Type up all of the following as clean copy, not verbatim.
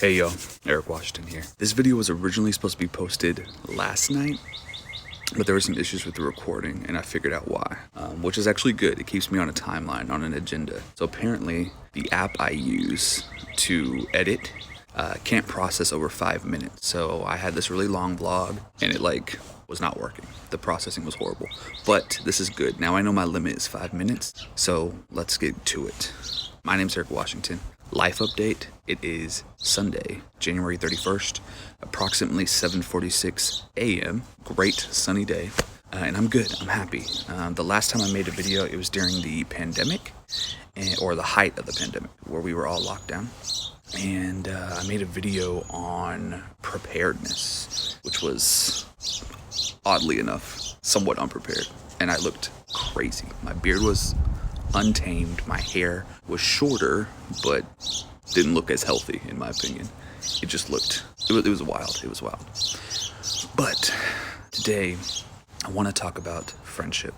Hey yo, Eric Washington here. This video was originally supposed to be posted last night, but there were some issues with the recording and I figured out why, which is actually good. It keeps me on a timeline, on an agenda. So apparently the app I use to edit can't process over 5 minutes. So I had this really long vlog and it was not working. The processing was horrible, but this is good. Now I know my limit is 5 minutes, so let's get to it. My name's Eric Washington. Life update. It is Sunday, January 31st, approximately 7:46 a.m. Great sunny day, and I'm good. I'm happy. The last time I made a video, it was during the pandemic, or the height of the pandemic, where we were all locked down. And I made a video on preparedness, which was, oddly enough, somewhat unprepared. And I looked crazy. My beard was untamed, my hair was shorter, but didn't look as healthy, in my opinion. It just looked, it was wild. It was wild. But today, I want to talk about friendship.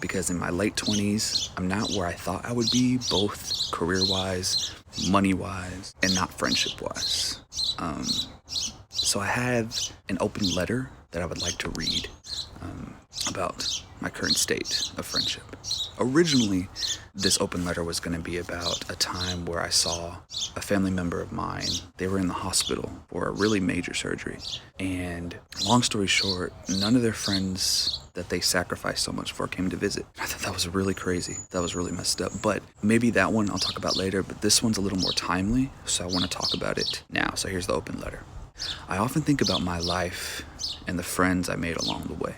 Because in my late 20s, I'm not where I thought I would be, both career-wise, money-wise, and not friendship-wise. So I have an open letter that I would like to read about my current state of friendship. Originally, this open letter was going to be about a time where I saw a family member of mine. They were in the hospital for a really major surgery. And long story short, none of their friends that they sacrificed so much for came to visit. I thought that was really crazy. That was really messed up. But maybe that one I'll talk about later, but this one's a little more timely, so I want to talk about it now. So here's the open letter. I often think about my life and the friends I made along the way.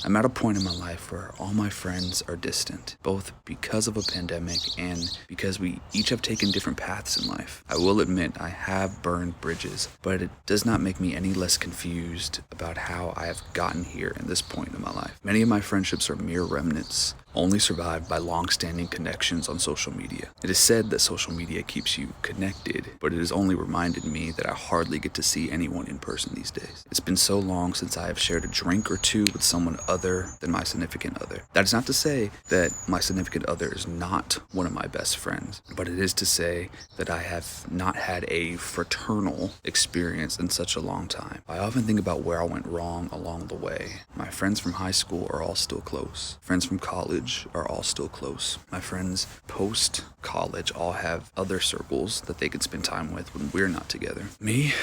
I'm at a point in my life where all my friends are distant, both because of a pandemic and because we each have taken different paths in life. I will admit I have burned bridges, but it does not make me any less confused about how I have gotten here in this point in my life. Many of my friendships are mere remnants, only survived by long-standing connections on social media. It is said that social media keeps you connected, but it has only reminded me that I hardly get to see anyone in person these days. It's been so long since I have shared a drink or two with someone other than my significant other. That is not to say that my significant other is not one of my best friends, but it is to say that I have not had a fraternal experience in such a long time. I often think about where I went wrong along the way. My friends from high school are all still close. Friends from college are all still close. My friends post-college all have other circles that they can spend time with when we're not together. Me?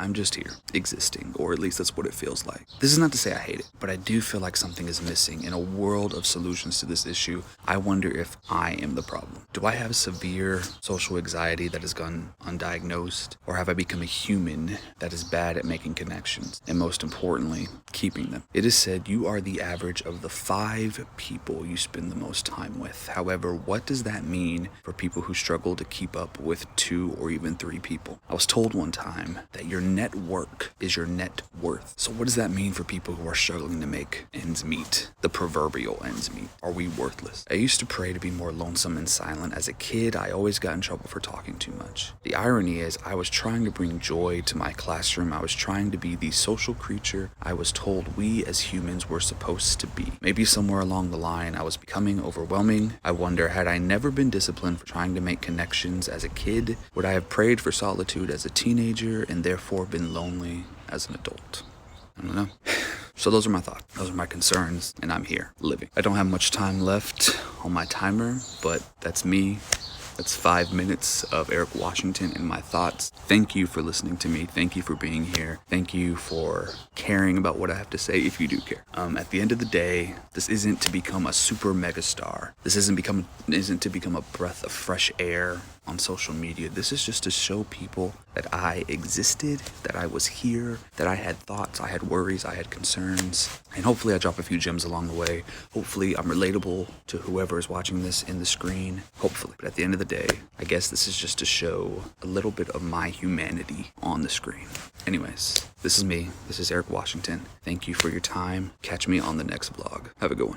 I'm just here, existing, or at least that's what it feels like. This is not to say I hate it, but I do feel like something is missing. In a world of solutions to this issue, I wonder if I am the problem. Do I have severe social anxiety that has gone undiagnosed? Or have I become a human that is bad at making connections? And most importantly, keeping them. It is said you are the average of the 5 people you spend the most time with. However, what does that mean for people who struggle to keep up with 2 or even 3 people? I was told one time that your network is your net worth. So what does that mean for people who are struggling to make ends meet? The proverbial ends meet. Are we worthless? I used to pray to be more lonesome and silent. As a kid, I always got in trouble for talking too much. The irony is I was trying to bring joy to my classroom. I was trying to be the social creature I was told we as humans were supposed to be. Maybe somewhere along the line, I was becoming overwhelming. I wonder, had I never been disciplined for trying to make connections as a kid, would I have prayed for solitude as a teenager and therefore been lonely as an adult? I don't know. So those are my thoughts. Those are my concerns, and I'm here, living. I don't have much time left on my timer, but that's me. That's 5 minutes of Eric Washington and my thoughts. Thank you for listening to me. Thank you for being here. Thank you for caring about what I have to say, if you do care. At the end of the day, this isn't to become a super mega star. This isn't to become a breath of fresh air on social media. This is just to show people that I existed, that I was here, that I had thoughts, I had worries, I had concerns, and hopefully I drop a few gems along the way. Hopefully I'm relatable to whoever is watching this in the screen, hopefully. But at the end of the day, I guess this is just to show a little bit of my humanity on the screen. Anyways, this is me. This is Eric Washington. Thank you for your time. Catch me on the next vlog. Have a good one.